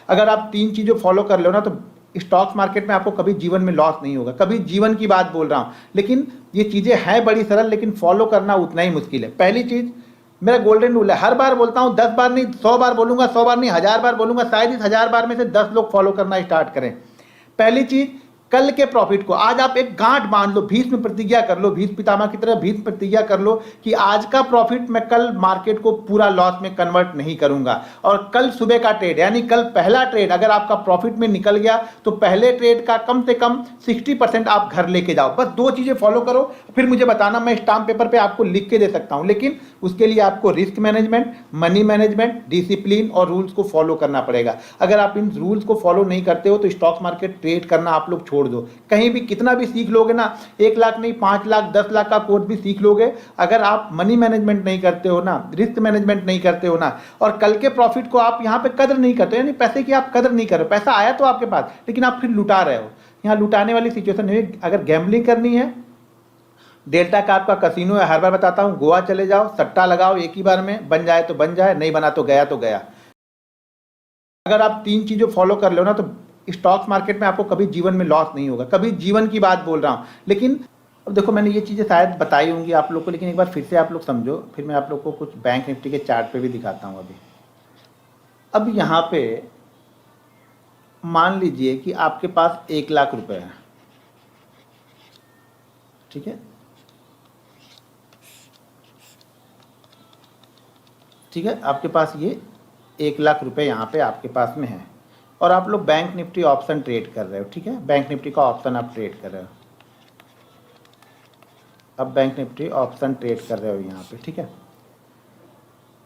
अगर आप 3 चीज़ें फॉलो कर लो ना तो स्टॉक्स मार्केट में आपको कभी जीवन में लॉस नहीं होगा। कभी जीवन की बात बोल रहा हूँ, लेकिन ये चीज़ें हैं बड़ी सरल, लेकिन फॉलो करना उतना ही मुश्किल है। पहली चीज़, मेरा गोल्डन रूल है, हर बार बोलता हूँ, 10 बार नहीं 100 बार बोलूँगा, 100 बार नहीं 1000 बार बोलूँगा, शायद इस 1000 बार में से 10 लोग फॉलो करना स्टार्ट करें। पहली चीज़, कल के प्रॉफिट को आज आप एक गांठ बांध लो, भीष्म प्रतिज्ञा कर लो, भीष्म पितामह की तरह भीष्म प्रतिज्ञा कर लो कि आज का प्रॉफिट मैं कल मार्केट को पूरा लॉस में कन्वर्ट नहीं करूंगा। और कल सुबह का ट्रेड यानी कल पहला ट्रेड अगर आपका प्रॉफिट में निकल गया तो पहले ट्रेड का कम से कम 60% आप घर लेके जाओ। बस 2 चीजें फॉलो करो, फिर मुझे बताना, मैं स्टाम्प पेपर पे आपको लिख के दे सकता हूं, लेकिन उसके लिए आपको risk management, money management, discipline और रूल्स को फॉलो करना पड़ेगा। अगर आप इन रूल्स को फॉलो नहीं करते हो तो स्टॉक मार्केट ट्रेड करना आप लोग छोड़ दो। कहीं भी कितना भी सीख लोगे ना, 1 लाख नहीं 5 लाख 10 लाख का कोर्स भी सीख लोगे, अगर आप मनी मैनेजमेंट नहीं करते हो ना, रिस्क मैनेजमेंट नहीं करते हो ना, और कल के प्रॉफिट को आप यहाँ पे कदर नहीं करते हो, यानी पैसे की आप कदर नहीं कर रहे हो, पैसा आया तो आपके पास लेकिन आप फिर लुटा रहे हो। यहाँ लुटाने वाली सिचुएशन है। अगर गैम्बलिंग करनी है, डेल्टा का आपका कसिनो है, हर बार बताता हूँ, गोवा चले जाओ, सट्टा लगाओ एक ही बार में, बन जाए तो बन जाए, नहीं बना तो गया तो गया। अगर आप 3 चीज़ें फॉलो कर लो ना तो स्टॉक मार्केट में आपको कभी जीवन में लॉस नहीं होगा। कभी जीवन की बात बोल रहा हूँ, लेकिन अब देखो मैंने ये चीज़ें शायद बताई होंगी आप लोग को, लेकिन एक बार फिर से आप लोग समझो, फिर मैं आप लोग को कुछ बैंक निफ्टी के चार्ट पे भी दिखाता हूँ। अब यहाँ पे मान लीजिए कि आपके पास 1 लाख रुपए है, ठीक है, ठीक है, आपके पास ये 1 लाख रुपए यहाँ पे आपके पास में है और आप लोग बैंक निफ्टी ऑप्शन ट्रेड कर रहे हो, ठीक है, बैंक निफ्टी का ऑप्शन आप ट्रेड कर रहे हो। अब बैंक निफ्टी ऑप्शन ट्रेड कर रहे हो यहाँ पे, ठीक है।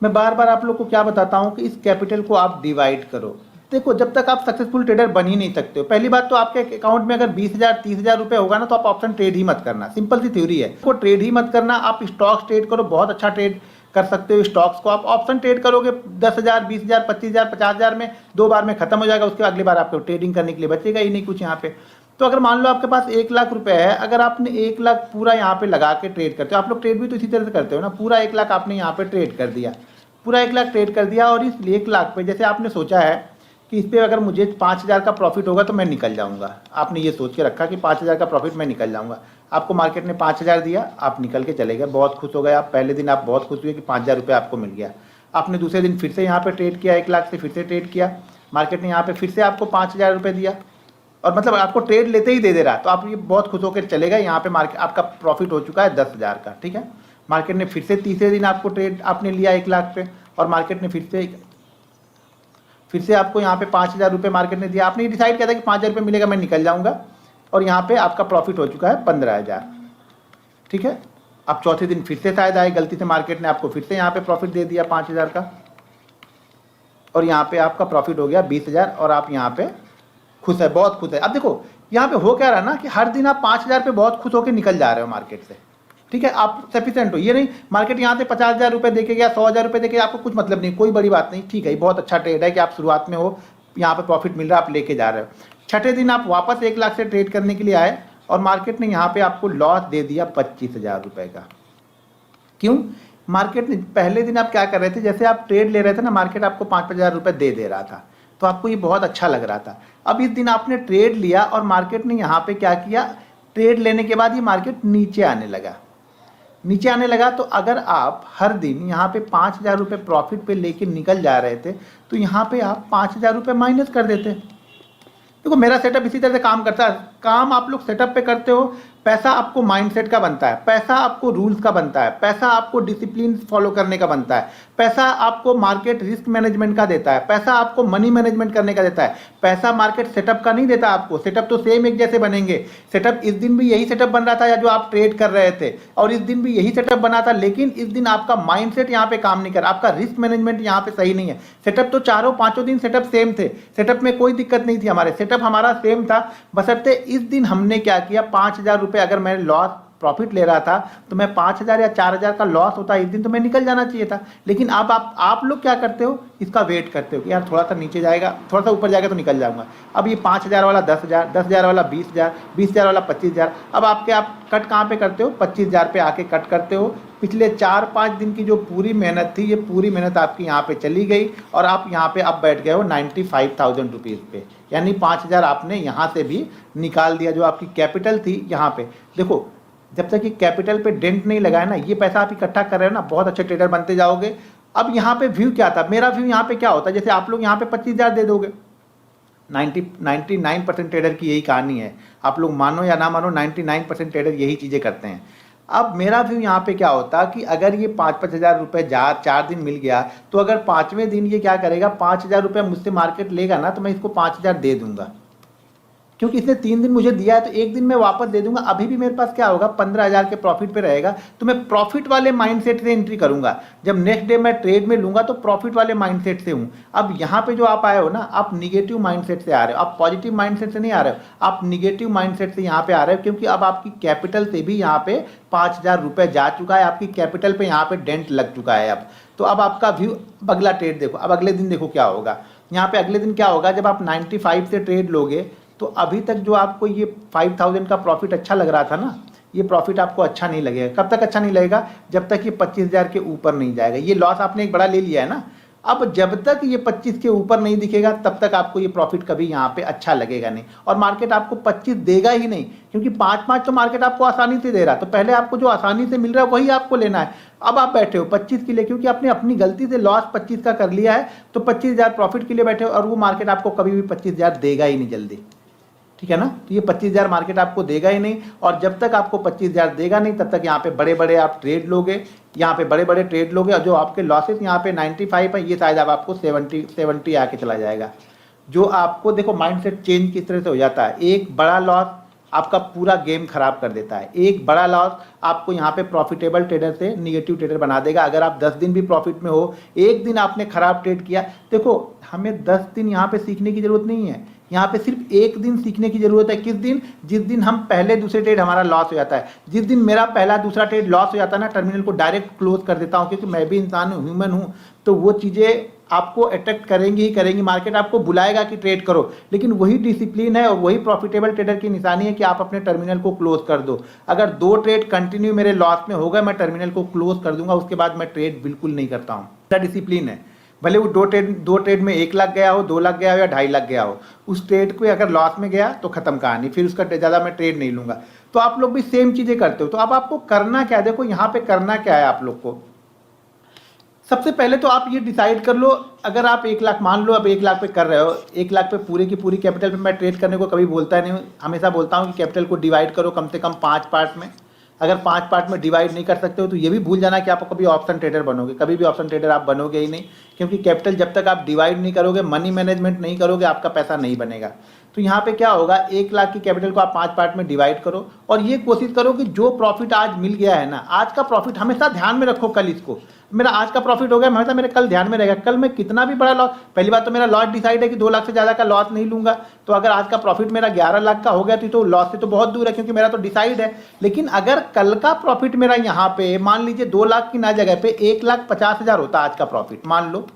मैं बार बार आप लोग को क्या बताता हूँ कि इस कैपिटल को आप डिवाइड करो। देखो, जब तक आप सक्सेसफुल ट्रेडर बन ही नहीं सकते हो, पहली बात तो आपके अकाउंट में अगर 20,000 30,000 रुपए होगा ना तो आप ऑप्शन ट्रेड ही मत करना। सिंपल सी थ्योरी है, को ट्रेड ही मत करना। आप स्टॉक्स ट्रेड करो, बहुत अच्छा ट्रेड कर सकते हो स्टॉक्स को। आप ऑप्शन ट्रेड करोगे 10,000 20,000 25,000 50,000 में 2 बार में खत्म हो जाएगा, उसके अगली बार आपको ट्रेडिंग करने के लिए बचेगा ही नहीं कुछ यहाँ पे। तो अगर मान लो आपके पास 1 लाख रुपए है, अगर आपने 1 लाख पूरा यहाँ पे लगा के ट्रेड करते हो, आप लोग ट्रेड भी तो इसी तरह से करते हो ना, पूरा 1 लाख आपने यहाँ पे ट्रेड कर दिया, पूरा 1 लाख ट्रेड कर दिया, और इस 1 लाख पे जैसे आपने सोचा है कि इस पर अगर मुझे 5,000 का प्रॉफिट होगा तो मैं निकल जाऊंगा, आपने ये सोच के रखा कि 5,000 का प्रॉफिट मैं निकल जाऊंगा। आपको मार्केट ने 5,000 दिया, आप निकल के चले गए, बहुत खुश हो गए आप। पहले दिन आप बहुत खुश हुए कि 5,000 रुपये आपको मिल गया। आपने दूसरे दिन फिर से यहाँ पे ट्रेड किया, 1 लाख से फिर से ट्रेड किया, मार्केट ने यहाँ पे फिर से आपको 5,000 रुपये दिया, और मतलब आपको ट्रेड लेते ही दे रहा, तो आप ये बहुत खुश होकर चले गए। यहाँ पे मार्केट आपका प्रॉफिट हो चुका है 10,000 का, ठीक है। मार्केट ने फिर से तीसरे दिन आपको ट्रेड आपने लिया 1 लाख पे, और मार्केट ने फिर से आपको यहाँ पे 5,000 रुपये मार्केट ने दिया। आपने ये डिसाइड किया था कि 5,000 रुपये मिलेगा, मैं निकल जाऊंगा, और यहाँ पे आपका प्रॉफिट हो चुका है 15,000, ठीक है। अब चौथे दिन फिर से शायद आए, गलती से मार्केट ने आपको फिर से यहाँ पे प्रॉफिट दे दिया 5,000 का, और यहाँ पे आपका प्रॉफिट हो गया 20,000, और आप यहाँ पे खुश है, बहुत खुश है। अब देखो यहाँ पे हो क्या रहा ना कि हर दिन आप 5,000 पे बहुत खुश होकर निकल जा रहे हो मार्केट से, ठीक है। आप सफिशिएंट हो, ये नहीं मार्केट यहाँ से 50,000 रुपये देके गया, 100,000 रुपये देके, आपको कुछ मतलब नहीं, कोई बड़ी बात नहीं, ठीक है, बहुत अच्छा ट्रेड है कि आप शुरुआत में हो, यहाँ पे प्रॉफिट मिल रहा है, आप लेके जा रहे हो। छठे दिन आप वापस 1 लाख से ट्रेड करने के लिए आए, और मार्केट ने यहाँ पे आपको लॉस दे दिया 25,000 रुपये का। क्यों? मार्केट ने पहले दिन आप क्या कर रहे थे, जैसे आप ट्रेड ले रहे थे ना, मार्केट आपको 5,000 रुपये दे रहा था, तो आपको ये बहुत अच्छा लग रहा था। अब इस दिन आपने ट्रेड लिया और मार्केट ने यहाँ पे क्या किया, ट्रेड लेने के बाद ये मार्केट नीचे आने लगा, तो अगर आप हर दिन यहाँ पे 5,000 रुपये प्रॉफिट पे लेके निकल जा रहे थे, तो यहाँ पे आप 5,000 रुपये माइनस कर देते। देखो मेरा सेटअप इसी तरह से काम करता है। काम आप लोग सेटअप पे करते हो, पैसा आपको माइंडसेट का बनता है, पैसा आपको रूल्स का बनता है, पैसा आपको डिसिप्लिन फॉलो करने का बनता है, पैसा आपको मार्केट रिस्क मैनेजमेंट का देता है, पैसा आपको मनी मैनेजमेंट करने का देता है। पैसा मार्केट सेटअप का नहीं देता आपको, सेटअप तो सेम एक जैसे बनेंगे। सेटअप इस दिन भी यही सेटअप बन रहा था या जो आप ट्रेड कर रहे थे, और इस दिन भी यही सेटअप बना था, लेकिन इस दिन आपका माइंडसेट यहाँ पे काम नहीं कर, आपका रिस्क मैनेजमेंट यहाँ पे सही नहीं है। सेटअप तो 4-5 दिन सेटअप सेम थे, सेटअप में कोई दिक्कत नहीं थी, हमारे सेटअप हमारा सेम था, बशर्ते इस दिन हमने क्या किया, 5,000 रुपये अगर मैंने लॉस प्रॉफिट ले रहा था तो मैं 5,000 या 4,000 का लॉस होता इस दिन तो मैं निकल जाना चाहिए था। लेकिन अब आप लोग क्या करते हो, इसका वेट करते हो कि यार थोड़ा सा नीचे जाएगा, थोड़ा सा ऊपर जाएगा तो निकल जाऊंगा। अब ये 5,000 वाला 10,000, 10,000 वाला 20,000, 20,000 वाला 25,000। अब आप कट कहाँ पे करते हो, 25,000 पे आके कट करते हो। पिछले 4-5 दिन की जो पूरी मेहनत थी, ये पूरी मेहनत आपकी यहाँ पे चली गई और आप यहाँ पे अब बैठ गए हो 95,000 रुपीज़ पे, यानी 5,000 आपने यहाँ से भी निकाल दिया जो आपकी कैपिटल थी यहाँ पे। देखो जब तक कि कैपिटल पे डेंट नहीं लगाया ना, ये पैसा आप इकट्ठा कर रहे हो ना, बहुत अच्छे ट्रेडर बनते जाओगे। अब यहाँ पे व्यू क्या था, मेरा व्यू यहाँ पे क्या होता है, जैसे आप लोग यहाँ पे 25,000 दे दोगे, 99% ट्रेडर की यही कहानी है। आप लोग मानो या ना मानो, 99% ट्रेडर यही चीज़ें करते हैं। अब मेरा व्यू यहाँ पे क्या होता कि अगर ये 5-5 हज़ार रुपये 4 दिन मिल गया तो अगर 5वें दिन ये क्या करेगा, 5,000 रुपये मुझसे मार्केट लेगा ना, तो मैं इसको 5,000 दे दूंगा, क्योंकि इसने 3 दिन मुझे दिया है तो 1 दिन मैं वापस दे दूंगा। अभी भी मेरे पास क्या होगा, 15,000 के प्रॉफिट पे रहेगा। तो मैं प्रॉफिट वाले माइंडसेट से एंट्री करूंगा। जब नेक्स्ट डे मैं ट्रेड में लूंगा तो प्रॉफिट वाले माइंडसेट से हूं। अब यहाँ पे जो आप आए हो ना, आप निगेटिव माइंडसेट से आ रहे हो, आप पॉजिटिव माइंडसेट से नहीं आ रहे हो, आप निगेटिव माइंडसेट से यहाँ पे आ रहे हो, क्योंकि अब आपकी कैपिटल से भी यहाँ पे 5,000 रुपये जा चुका है, आपकी कैपिटल पे यहाँ पे डेंट लग चुका है। अब तो अब आपका व्यू, अगला ट्रेड देखो, अब अगले दिन देखो क्या होगा। यहाँ पे अगले दिन क्या होगा, जब आप 95 से ट्रेड लोगे तो अभी तक जो आपको ये 5,000 का प्रॉफिट अच्छा लग रहा था ना, ये प्रॉफिट आपको अच्छा नहीं लगेगा। कब तक अच्छा नहीं लगेगा, जब तक ये 25,000 के ऊपर नहीं जाएगा। ये लॉस आपने एक बड़ा ले लिया है ना, अब जब तक ये 25 के ऊपर नहीं दिखेगा तब तक आपको ये प्रॉफिट कभी यहाँ पे अच्छा लगेगा नहीं, और मार्केट आपको 25 देगा ही नहीं, क्योंकि 5-5 तो मार्केट आपको आसानी से दे रहा है। तो पहले आपको जो आसानी से मिल रहा है वही आपको लेना है। अब आप बैठे हो 25 के लिए, क्योंकि आपने अपनी गलती से लॉस 25 का कर लिया है, तो 25,000 प्रॉफिट के लिए बैठे हो, और वो मार्केट आपको कभी भी 25,000 देगा ही नहीं जल्दी, ठीक है ना। तो ये 25,000 मार्केट आपको देगा ही नहीं, और जब तक आपको 25,000 देगा नहीं तब तक यहाँ पे बड़े बड़े आप ट्रेड लोगे, यहाँ पे बड़े बड़े ट्रेड लोगे, और जो आपके लॉसेस यहाँ पे 95 है, ये शायद अब आपको 70 आके चला जाएगा। जो आपको देखो माइंडसेट चेंज किस तरह से हो जाता है, एक बड़ा लॉस आपका पूरा गेम खराब कर देता है। एक बड़ा लॉस आपको यहाँ पे प्रॉफिटेबल ट्रेडर से निगेटिव ट्रेडर बना देगा। अगर आप 10 दिन भी प्रॉफिट में हो, एक दिन आपने खराब ट्रेड किया, देखो हमें 10 दिन यहाँ पे सीखने की जरूरत नहीं है, यहाँ पे सिर्फ एक दिन सीखने की जरूरत है। किस दिन, जिस दिन हम पहले दूसरे ट्रेड हमारा लॉस हो जाता है। जिस दिन मेरा पहला दूसरा ट्रेड लॉस हो जाता है ना, टर्मिनल को डायरेक्ट क्लोज कर देता हूँ, क्योंकि मैं भी इंसान हूँ, ह्यूमन हूँ, तो वो चीज़ें आपको अट्रैक्ट करेंगी ही करेंगी। मार्केट आपको बुलाएगा कि ट्रेड करो, लेकिन वही डिसिप्लिन है और वही प्रॉफिटेबल ट्रेडर की निशानी है कि आप अपने टर्मिनल को क्लोज कर दो। अगर 2 ट्रेड कंटिन्यू मेरे लॉस में हो गए, मैं टर्मिनल को क्लोज कर दूंगा, उसके बाद मैं ट्रेड बिल्कुल नहीं करता हूँ। डिसिप्लिन है, भले वो दो ट्रेड में 1 लाख गया हो, 2 लाख गया हो या 2.5 लाख गया हो, उस ट्रेड को अगर लॉस में गया तो खत्म कहानी, फिर उसका ज़्यादा मैं ट्रेड नहीं लूंगा। तो आप लोग भी सेम चीज़ें करते हो। तो अब आपको करना क्या है, देखो यहाँ पे करना क्या है आप लोग को। सबसे पहले तो आप ये डिसाइड कर लो, अगर आप 1 लाख मान लो, अब 1 लाख पे कर रहे हो, 1 लाख पे पूरे की पूरी कैपिटल पे मैं ट्रेड करने को कभी बोलता नहीं हूँ, हमेशा बोलता हूँ कि कैपिटल को डिवाइड करो कम से कम 5 पार्ट में। अगर 5 पार्ट में डिवाइड नहीं कर सकते हो तो ये भी भूल जाना कि आप कभी ऑप्शन ट्रेडर बनोगे, कभी भी ऑप्शन ट्रेडर आप बनोगे ही नहीं, क्योंकि कैपिटल जब तक आप डिवाइड नहीं करोगे, मनी मैनेजमेंट नहीं करोगे, आपका पैसा नहीं बनेगा। तो यहाँ पे क्या होगा, 1 लाख की कैपिटल को आप 5 पार्ट में डिवाइड करो, और ये कोशिश करो कि जो प्रॉफिट आज मिल गया है ना, आज का प्रॉफिट हमेशा ध्यान में रखो। कल इसको, मेरा आज का प्रॉफिट हो गया, हमेशा मेरे कल ध्यान में रहेगा, कल मैं कितना भी बड़ा लॉस, पहली बात तो मेरा लॉस डिसाइड है कि 2 लाख से ज़्यादा का लॉस नहीं लूंगा। तो अगर आज का प्रॉफिट मेरा 11 लाख का हो गया तो लॉस से तो बहुत दूर है, क्योंकि मेरा तो डिसाइड है। लेकिन अगर कल का प्रॉफिट मेरा यहाँ पे मान लीजिए 2 लाख की ना जगह पे 1,50,000 होता आज का प्रॉफिट, मान लो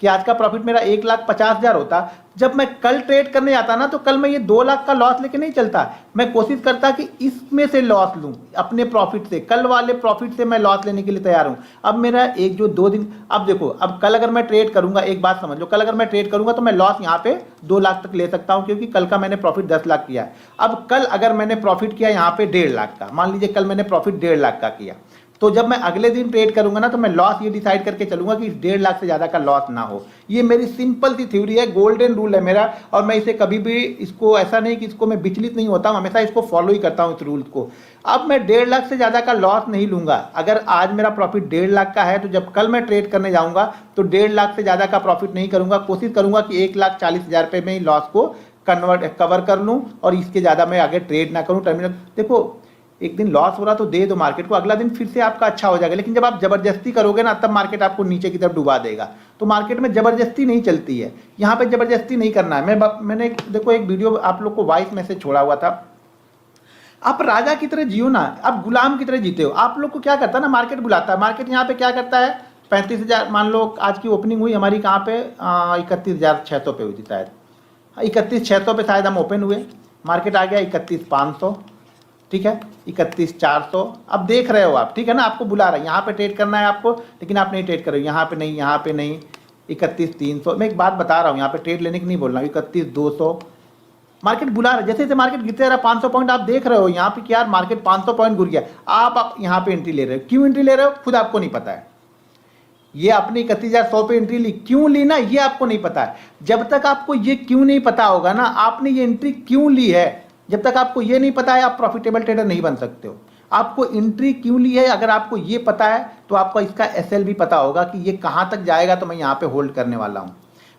कि आज का प्रॉफिट मेरा 1,50,000 होता, जब मैं कल ट्रेड करने जाता ना, तो कल मैं ये 2 लाख का लॉस लेके नहीं चलता, मैं कोशिश करता कि इसमें से लॉस लूं, अपने प्रॉफिट से, कल वाले प्रॉफिट से मैं लॉस लेने के लिए तैयार हूं। अब मेरा एक जो 2 दिन, अब देखो, अब कल अगर मैं ट्रेड करूंगा, एक बात समझ लो, कल अगर मैं ट्रेड करूंगा तो मैं लॉस यहाँ पे 2 लाख तक ले सकता हूं, क्योंकि कल का मैंने प्रॉफिट 10 लाख किया है। अब कल अगर मैंने प्रॉफिट किया यहाँ पे 1.5 लाख का, मान लीजिए कल मैंने प्रॉफिट 1.5 लाख का किया, तो जब मैं अगले दिन ट्रेड करूंगा ना, तो मैं लॉस ये डिसाइड करके चलूंगा कि 1.5 लाख से ज़्यादा का लॉस ना हो। ये मेरी सिंपल सी थ्योरी है, गोल्डन रूल है मेरा, और मैं इसे कभी भी, इसको ऐसा नहीं कि इसको मैं विचलित नहीं होता हूँ, हमेशा इसको फॉलो ही करता हूँ इस रूल को। अब मैं 1.5 लाख से ज़्यादा का लॉस नहीं लूंगा। अगर आज मेरा प्रॉफिट 1.5 लाख का है, तो जब कल मैं ट्रेड करने जाऊंगा तो 1.5 लाख से ज़्यादा का प्रॉफिट नहीं करूंगा, कोशिश करूंगा कि 1,40,000 रुपये में ही लॉस को कवर कर लूँ, और इसके ज़्यादा मैं आगे ट्रेड ना करूँ। टर्मिनल देखो, एक दिन लॉस हो रहा तो दे दो मार्केट को, अगला दिन फिर से आपका अच्छा हो जाएगा। लेकिन जब आप जबरदस्ती करोगे ना, तब मार्केट आपको नीचे की तरफ डुबा देगा। तो मार्केट में जबरदस्ती नहीं चलती है, यहाँ पे जबरदस्ती नहीं करना है। मैंने देखो एक वीडियो आप लोग को वॉइस मैसेज छोड़ा हुआ था, आप राजा की तरह जियो ना, आप गुलाम की तरह जीते हो। आप लोग को क्या करता है ना, मार्केट बुलाता है, मार्केट यहाँ पे क्या करता है, 35,000 मान लो आज की ओपनिंग हुई हमारी कहाँ पे, 31,600 पे हुई थी शायद, 31,600 पे शायद हम ओपन हुए, मार्केट आ गया 31,500, ठीक है, 31,400। अब देख रहे हो आप, ठीक है ना, आपको बुला रहा है, यहाँ पे ट्रेड करना है आपको, लेकिन आप नहीं ट्रेड कर रहे हो, यहाँ पे नहीं, यहाँ पे नहीं, 31,300। मैं एक बात बता रहा हूँ, यहाँ पे ट्रेड लेने की नहीं बोल रहा हूँ, 31,200 मार्केट बुला रहा है। जैसे जैसे मार्केट गिरते रहा 500 पॉइंट, आप देख रहे हो यहाँ पे कि यार मार्केट 500 पॉइंट गिर गया, आप यहाँ पे एंट्री ले रहे हो। क्यों एंट्री ले रहे हो खुद आपको नहीं पता है। ये आपने 31,100 पे एंट्री ली, क्यों ली ना, ये आपको नहीं पता है। जब तक आपको ये क्यों नहीं पता होगा ना, आपने ये एंट्री क्यों ली है, जब तक आपको ये नहीं पता है, आप प्रॉफिटेबल ट्रेडर नहीं बन सकते हो। आपको एंट्री क्यों ली है, अगर आपको ये पता है तो आपको इसका एसएल भी पता होगा कि ये कहाँ तक जाएगा, तो मैं यहाँ पे होल्ड करने वाला हूँ।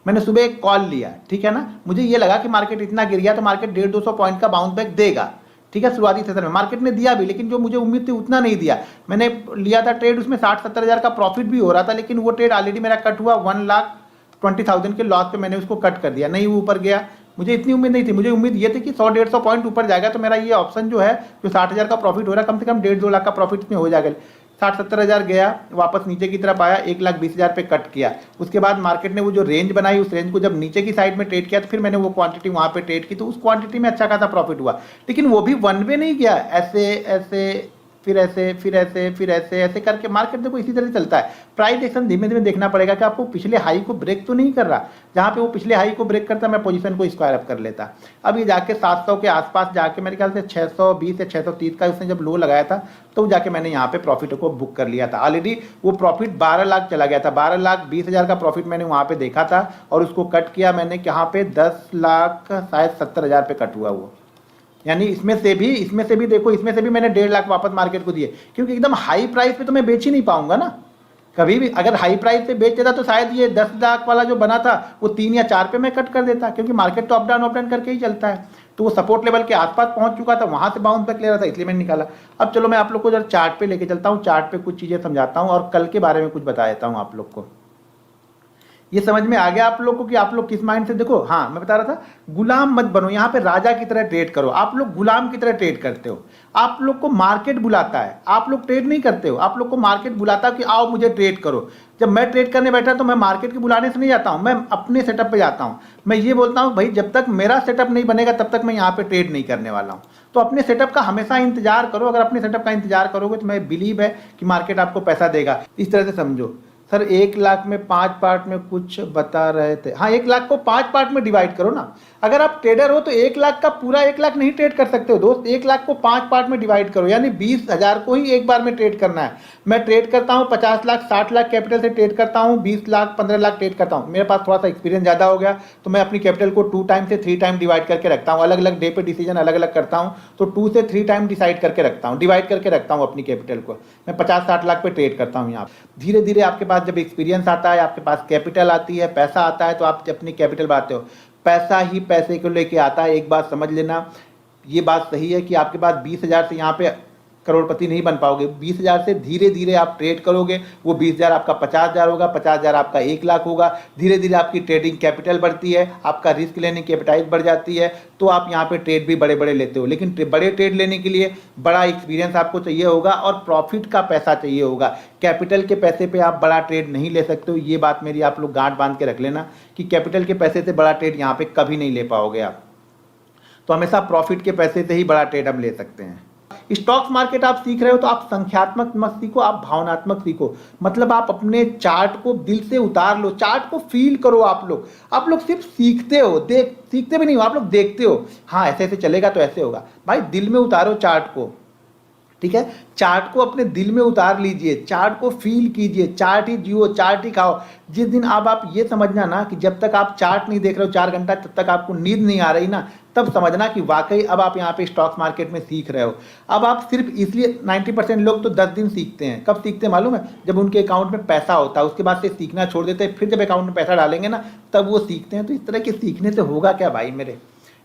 मैंने सुबह एक कॉल लिया, ठीक है ना, मुझे ये लगा कि मार्केट इतना गिर गया तो मार्केट 150-200 पॉइंट का बाउंस बैक देगा, ठीक है, शुरुआती सेशन में मार्केट ने दिया भी, लेकिन जो मुझे उम्मीद थी उतना नहीं दिया। मैंने लिया था ट्रेड, उसमें 60-70 हज़ार का प्रॉफिट भी हो रहा था, लेकिन वो ट्रेड ऑलरेडी मेरा कट हुआ, 1,20,000 के लॉस पे मैंने उसको कट कर दिया, नहीं वो ऊपर गया। मुझे इतनी उम्मीद नहीं थी, मुझे उम्मीद ये थी कि 100-150 पॉइंट ऊपर जाएगा तो मेरा ये ऑप्शन जो है, जो 60,000 का प्रॉफिट हो रहा है, कम से कम 1.5-2 लाख का प्रॉफिट इसमें हो जाएगा। 60-70 हज़ार गया, वापस नीचे की तरफ आया, 1,20,000 पे कट किया। उसके बाद मार्केट ने वो जो रेंज बनाई, उस रेंज को जब नीचे की साइड में ट्रेड किया, तो फिर मैंने वो क्वांटिटी वहाँ पे ट्रेड की, तो उस क्वांटिटी में अच्छा खासा प्रॉफिट हुआ। लेकिन वो भी वन वे नहीं गया, ऐसे ऐसे फिर ऐसे फिर ऐसे फिर ऐसे ऐसे करके मार्केट देखो इसी तरह चलता है। प्राइस एक्शन धीमे धीमे देखना पड़ेगा कि आपको पिछले हाई को ब्रेक तो नहीं कर रहा। जहाँ पे वो पिछले हाई को ब्रेक करता, मैं पोजीशन को स्क्वायर अप कर लेता। अब ये जाके 700 के आसपास जाके मेरे ख्याल से 620 या 630 का उसने जब लो लगाया था, तो जाके मैंने यहाँ पे प्रॉफिट को बुक कर लिया था। ऑलरेडी वो प्रॉफिट 12 लाख चला गया था, 12,20,000 का प्रॉफिट मैंने वहाँ पे देखा था, और उसको कट किया मैंने कहाँ पे, 10,70,000 पे कट हुआ वो। यानी इसमें से भी देखो, इसमें से भी मैंने 1.5 लाख वापस मार्केट को दिए, क्योंकि एकदम हाई प्राइस पे तो मैं बेच ही नहीं पाऊंगा ना। कभी भी अगर हाई प्राइस पे बेच देता तो शायद ये 10 लाख वाला जो बना था वो 3 या 4 पे मैं कट कर देता, क्योंकि मार्केट तो अप डाउन करके ही चलता है। तो वो सपोर्ट लेवल के आसपास पहुंच चुका था, वहां से बाउंस बैक ले रहा था, इसलिए मैंने निकाला। अब चलो मैं आप लोग को जरा चार्ट पे लेके चलता हूँ, चार्ट पे कुछ चीजें समझाता हूँ और कल के बारे में कुछ बता देता हूँ आप लोग को। ये समझ में आ गया आप लोग को कि आप लोग किस माइंड से, देखो हाँ मैं बता रहा था, गुलाम मत बनो, यहाँ पे राजा की तरह ट्रेड करो। आप लोग गुलाम की तरह ट्रेड करते हो, आप लोग को मार्केट बुलाता है, आप लोग ट्रेड नहीं करते हो, आप लोग को मार्केट बुलाता है कि आओ मुझे ट्रेड करो। जब मैं ट्रेड करने बैठा तो मैं मार्केट के बुलाने से नहीं जाता हूँ, मैं अपने सेटअप पे जाता हूँ। मैं ये बोलता हूँ भाई जब तक मेरा सेटअप नहीं बनेगा तब तक मैं यहाँ पे ट्रेड नहीं करने वाला हूँ। तो अपने सेटअप का हमेशा इंतजार करो, अगर अपने सेटअप का इंतजार करोगे तो मैं बिलीव है कि मार्केट आपको पैसा देगा। इस तरह से समझो। सर 1 लाख में 5 पार्ट में कुछ बता रहे थे, हाँ 1 लाख को 5 पार्ट में डिवाइड करो ना। अगर आप ट्रेडर हो तो 1 लाख का पूरा 1 लाख नहीं ट्रेड कर सकते हो दोस्त, 1 लाख को 5 पार्ट में डिवाइड करो, यानी 20,000 को ही एक बार में ट्रेड करना है। मैं ट्रेड करता हूँ 50 लाख 60 लाख कैपिटल से ट्रेड करता हूँ, 20 लाख 15 लाख ट्रेड करता हूँ। मेरे पास थोड़ा सा एक्सपीरियंस ज़्यादा हो गया तो मैं अपनी कैपिटल को 2 टाइम से 3 टाइम डिवाइड करके रखता हूँ। अलग अलग डे पे डिसीजन अलग अलग करता हूँ, तो 2 से 3 टाइम डिसाइड करके रखता हूँ, डिवाइड करके रखता हूँ अपनी कैपिटल को। मैं 50-60 लाख पे ट्रेड करता हूँ। यहाँ धीरे धीरे आपके पास जब एक्सपीरियंस आता है, आपके पास कैपिटल आती है, पैसा आता है, तो आप अपनी कैपिटल बढ़ाते हो। पैसा ही पैसे को लेके आता है। एक बात समझ लेना, ये बात सही है कि आपके पास 20,000 से यहाँ पे करोड़पति नहीं बन पाओगे। 20,000 से धीरे धीरे आप ट्रेड करोगे, वो 20,000 आपका 50,000 होगा, 50,000 आपका 1 लाख होगा। धीरे धीरे आपकी ट्रेडिंग कैपिटल बढ़ती है, आपका रिस्क लेने की एपेटाइट बढ़ जाती है, तो आप यहाँ पे ट्रेड भी बड़े बड़े लेते हो। लेकिन बड़े ट्रेड लेने के लिए बड़ा एक्सपीरियंस आपको चाहिए होगा और प्रॉफिट का पैसा चाहिए होगा। कैपिटल के पैसे पे आप बड़ा ट्रेड नहीं ले सकते हो। ये बात मेरी आप लोग गांठ बांध के रख लेना कि कैपिटल के पैसे से बड़ा ट्रेड यहाँ पे कभी नहीं ले पाओगे आप। तो हमेशा प्रॉफिट के पैसे से ही बड़ा ट्रेड हम ले सकते हैं। स्टॉक्स मार्केट आप सीख रहे हो तो आप संख्यात्मक मत सीखो, आप भावनात्मक सीखो। मतलब आप अपने चार्ट को दिल से उतार लो, चार्ट को फील करो। आप लोग सिर्फ सीखते हो, सीखते भी नहीं हो, आप लोग देखते हो। हाँ ऐसे ऐसे चलेगा तो ऐसे होगा, भाई दिल में उतारो चार्ट को, ठीक है। चार्ट को अपने दिल में उतार लीजिए, चार्ट को फील कीजिए, चार्ट ही जियो, चार्ट ही खाओ। जिस दिन अब आप ये समझना ना कि जब तक आप चार्ट नहीं देख रहे हो 4 घंटा, तब तक आपको नींद नहीं आ रही ना, तब समझना कि वाकई अब आप यहाँ पे स्टॉक मार्केट में सीख रहे हो। अब आप सिर्फ इसलिए 90% लोग तो 10 दिन सीखते हैं। कब सीखते हैं मालूम है? जब उनके अकाउंट में पैसा होता है, उसके बाद से सीखना छोड़ देते हैं। फिर जब अकाउंट में पैसा डालेंगे ना, तब वो सीखते हैं। तो इस तरह के सीखने से होगा क्या भाई मेरे,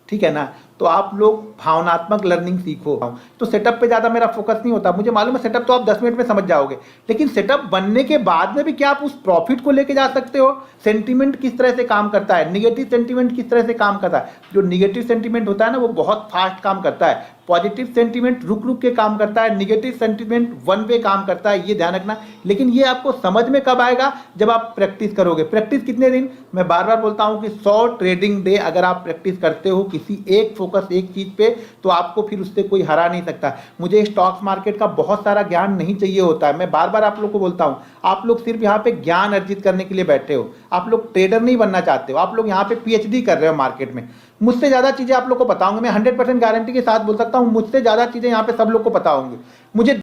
ठीक है ना। तो आप लोग भावनात्मक लर्निंग सीखो। तो सेटअप पे ज़्यादा मेरा फोकस नहीं होता, मुझे मालूम है सेटअप तो आप 10 मिनट में समझ जाओगे, लेकिन सेटअप बनने के बाद में भी क्या आप उस प्रॉफिट को लेके जा सकते हो? सेंटीमेंट किस तरह से काम करता है, निगेटिव सेंटीमेंट किस तरह से काम करता है। जो निगेटिव सेंटीमेंट होता है ना, वो बहुत फास्ट काम करता है, पॉजिटिव सेंटीमेंट रुक रुक के काम करता है, निगेटिव सेंटीमेंट वन वे काम करता है, ये ध्यान रखना। लेकिन ये आपको समझ में कब आएगा? जब आप प्रैक्टिस करोगे। प्रैक्टिस कितने दिन? मैं बार बार बोलता हूं कि 100 ट्रेडिंग डे अगर आप प्रैक्टिस करते हो किसी एक फोकस एक चीज पे, तो आपको फिर उससे कोई हरा नहीं सकता। मुझे स्टॉक्स मार्केट का बहुत सारा ज्ञान नहीं चाहिए होता है, मैं बार बार आप लोग को बोलता हूं, आप लोग सिर्फ यहाँ पे ज्ञान अर्जित करने के लिए बैठे हो, आप लोग ट्रेडर नहीं बनना चाहते हो, आप लोग यहाँ पे पीएचडी कर रहे हो मार्केट में। मुझसे ज़्यादा चीज़ें आप लोग को पता होंगी, मैं 100% गारंटी के साथ बोल सकता हूँ, मुझसे ज़्यादा चीज़ें यहाँ पे सब लोग को पता होंगी। मुझे